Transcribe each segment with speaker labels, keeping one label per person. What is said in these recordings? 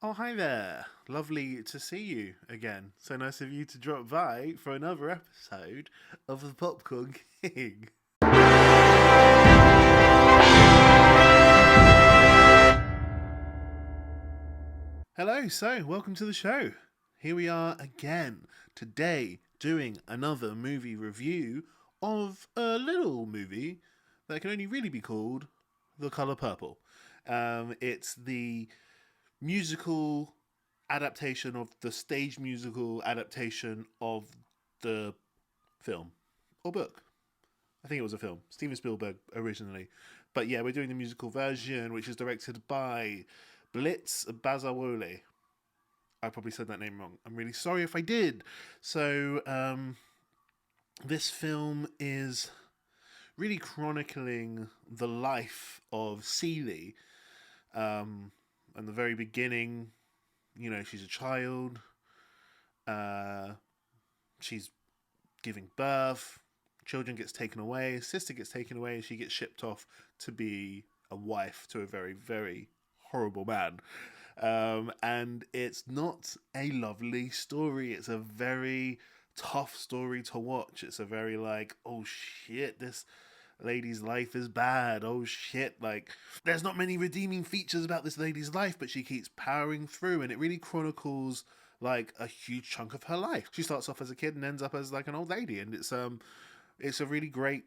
Speaker 1: Oh, hi there. Lovely to see you again. So nice of you to drop by for another episode of the Popcorn King. Hello, so welcome to the show. Here we are again, today doing another movie review of a little movie that can only really be called The Colour Purple. It's the musical adaptation of the stage musical adaptation of the film or book. I think it was a film. Steven Spielberg originally. But yeah, we're doing the musical version, which is directed by Blitz Bazawole. I probably said that name wrong. I'm really sorry if I did. So, this film is really chronicling the life of Celie. And the very beginning, she's a child. Uh, she's giving birth. Children gets taken away. Sister gets taken away. She gets shipped off to be a wife to a very, very horrible man. And it's not a lovely story. It's a very tough story to watch. It's a very like, oh shit, this lady's life is bad. Oh shit, like there's not many redeeming features about this lady's life, but she keeps powering through, and it really chronicles like a huge chunk of her life. She starts off as a kid and ends up as like an old lady, and it's a really great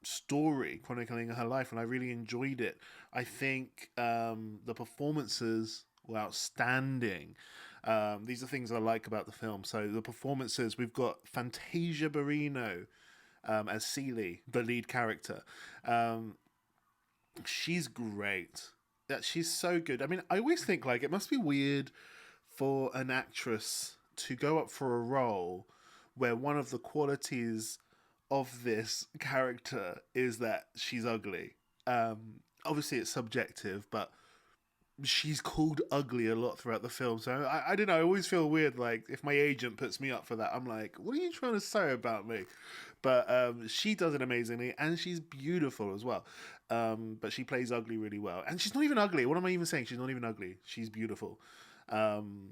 Speaker 1: story chronicling her life, and I really enjoyed it. I think the performances were outstanding. These are things I like about the film. So the performances, we've got Fantasia Barrino as Celie, the lead character. Um, she's great. Yeah, she's so good. I mean, I always think like it must be weird for an actress to go up for a role where one of the qualities of this character is that she's ugly. Obviously, it's subjective, but she's called ugly a lot throughout the film. So I don't know. I always feel weird. Like if my agent puts me up for that, I'm like, what are you trying to say about me? But she does it amazingly, and she's beautiful as well. But she plays ugly really well, and she's not even ugly. What am I even saying? She's not even ugly. She's beautiful. Um,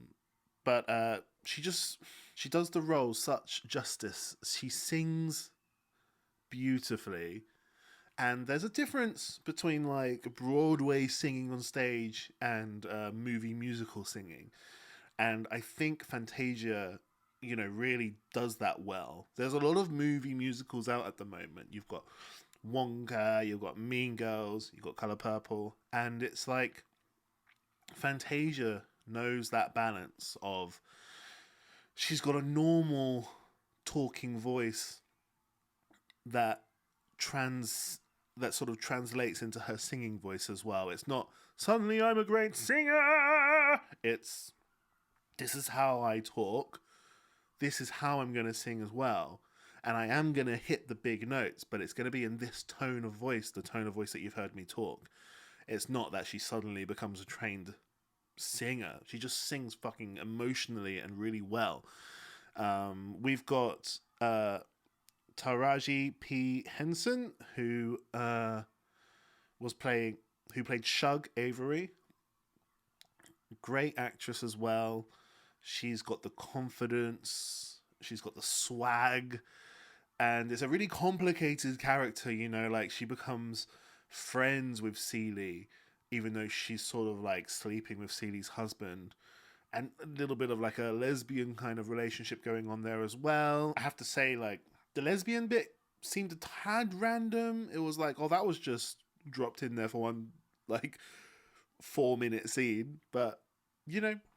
Speaker 1: but she does the role such justice. She sings beautifully, and there's a difference between like Broadway singing on stage and movie musical singing. And I think Fantasia, really does that well. There's a lot of movie musicals out at the moment. You've got Wonka, you've got Mean Girls, you've got Color Purple, and it's like Fantasia knows that balance of she's got a normal talking voice that trans that sort of translates into her singing voice as well. It's not suddenly I'm a great singer. It's this is how I talk. This is how I'm going to sing as well. And I am going to hit the big notes, but it's going to be in this tone of voice, the tone of voice that you've heard me talk. It's not that she suddenly becomes a trained singer. She just sings fucking emotionally and really well. We've got Taraji P. Henson, was playing who played Shug Avery. Great actress as well. She's got the confidence. She's got the swag, and it's a really complicated character. Like she becomes friends with Celie, even though she's sort of like sleeping with Celie's husband, and a little bit of like a lesbian kind of relationship going on there as well. I have to say, like the lesbian bit seemed a tad random. It was like, oh, that was just dropped in there for one like 4 minute scene, but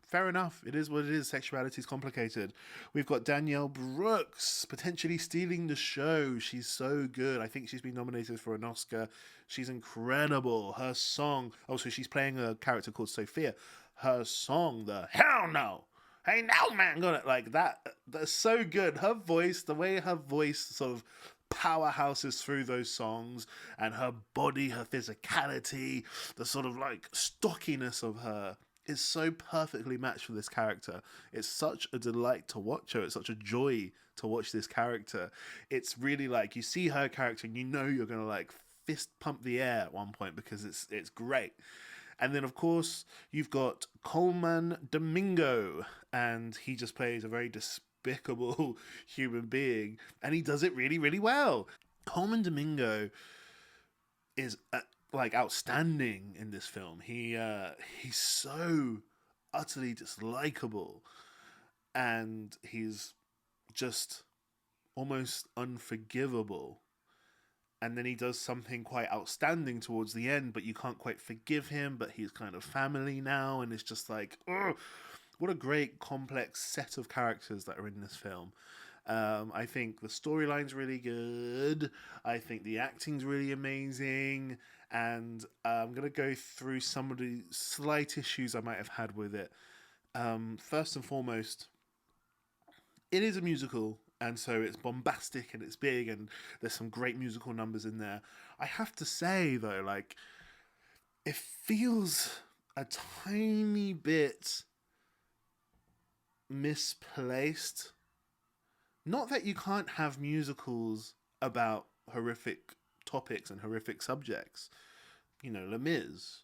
Speaker 1: fair enough. It is what it is. Sexuality is complicated. We've got Danielle Brooks potentially stealing the show. She's so good. I think she's been nominated for an Oscar. She's incredible. Her song. Also, she's playing a character called Sophia. Her song, the Hell No. Hey now, man, got it like that. That's so good. Her voice, the way her voice sort of powerhouses through those songs, and her body, her physicality, the sort of like stockiness of her is so perfectly matched for this character. It's such a delight to watch her. It's such a joy to watch this character. It's really like you see her character and you're gonna like fist pump the air at one point because it's great. And then, of course, you've got Coleman Domingo, and he just plays a very despicable human being, and he does it really, really well. Coleman Domingo is like outstanding in this film. He's so utterly dislikable, and he's just almost unforgivable. And then he does something quite outstanding towards the end, but you can't quite forgive him. But he's kind of family now, and it's just like, ugh, what a great complex set of characters that are in this film. I think the storyline's really good. I think the acting's really amazing. And I'm going to go through some of the slight issues I might have had with it. First and foremost, it is a musical, and so it's bombastic and it's big, and there's some great musical numbers in there. I have to say, though, like, it feels a tiny bit misplaced. Not that you can't have musicals about horrific topics and horrific subjects. You know, Les Mis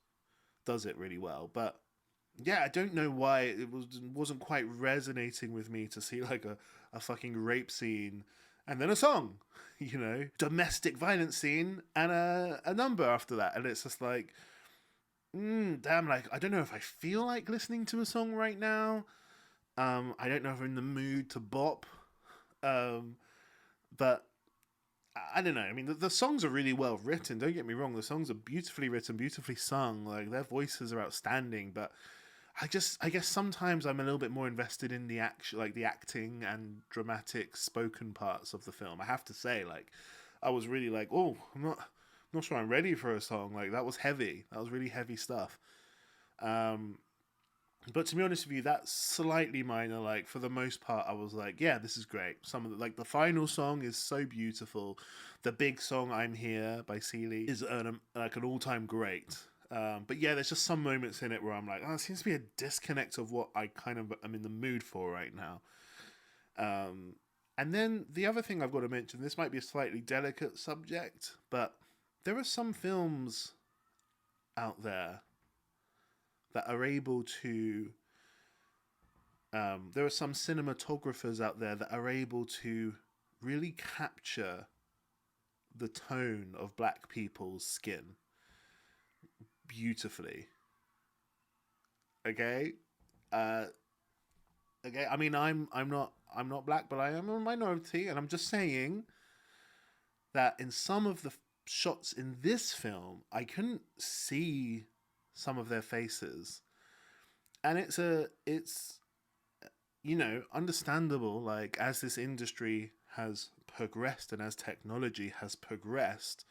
Speaker 1: does it really well, but yeah, I don't know why wasn't quite resonating with me to see like a fucking rape scene and then a song, you know, domestic violence scene and a number after that, and it's just like, damn, like I don't know if I feel like listening to a song right now. I don't know if I'm in the mood to bop. But I don't know. I mean, the songs are really well written. Don't get me wrong. The songs are beautifully written, beautifully sung. Like their voices are outstanding. But I guess sometimes I'm a little bit more invested in the action, like the acting and dramatic spoken parts of the film. I have to say, like, I was really like, oh, I'm not sure I'm ready for a song. Like that was heavy. That was really heavy stuff. But to be honest with you, that's slightly minor. Like for the most part, I was like, yeah, this is great. Some of like the final song is so beautiful. The big song "I'm Here" by Seeley is like an all-time great. But yeah, there's just some moments in it where I'm like, oh, it seems to be a disconnect of what I kind of am in the mood for right now. And then the other thing I've got to mention, this might be a slightly delicate subject, but there are some films out there that are able to there are some cinematographers out there that are able to really capture the tone of black people's skin beautifully. Okay. Okay, I mean, I'm not black, but I am a minority, and I'm just saying that in some of the shots in this film I couldn't see some of their faces, and it's you know, understandable. Like as this industry has progressed and as technology has progressed,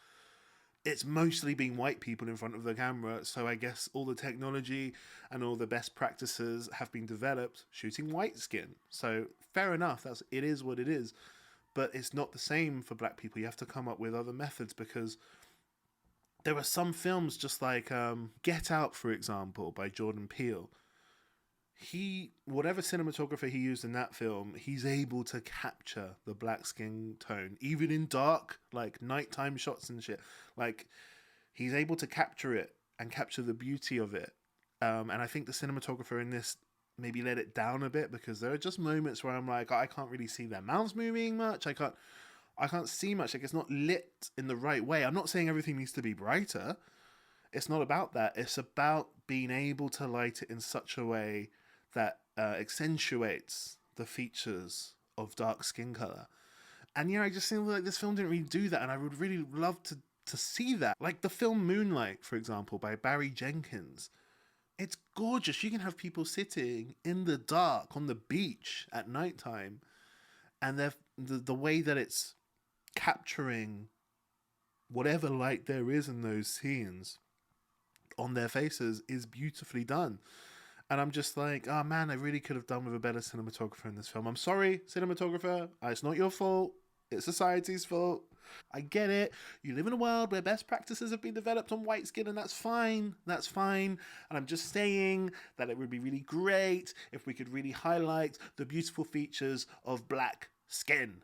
Speaker 1: it's mostly been white people in front of the camera. So I guess all the technology and all the best practices have been developed shooting white skin. So fair enough, it is what it is. But it's not the same for black people. You have to come up with other methods, because there are some films just like Get Out, for example, by Jordan Peele. Whatever cinematographer he used in that film, he's able to capture the black skin tone, even in dark, like nighttime shots and shit. Like, he's able to capture it and capture the beauty of it. And I think the cinematographer in this maybe let it down a bit, because there are just moments where I'm like, I can't really see their mouths moving much. I can't see much. Like, it's not lit in the right way. I'm not saying everything needs to be brighter. It's not about that. It's about being able to light it in such a way that accentuates the features of dark skin color. And yeah, I just feel like this film didn't really do that, and I would really love to see that. Like the film Moonlight, for example, by Barry Jenkins. It's gorgeous. You can have people sitting in the dark on the beach at nighttime, and the way that it's capturing whatever light there is in those scenes on their faces is beautifully done. And I'm just like, oh man, I really could have done with a better cinematographer in this film. I'm sorry, cinematographer. It's not your fault. It's society's fault. I get it. You live in a world where best practices have been developed on white skin, and that's fine. That's fine. And I'm just saying that it would be really great if we could really highlight the beautiful features of black skin.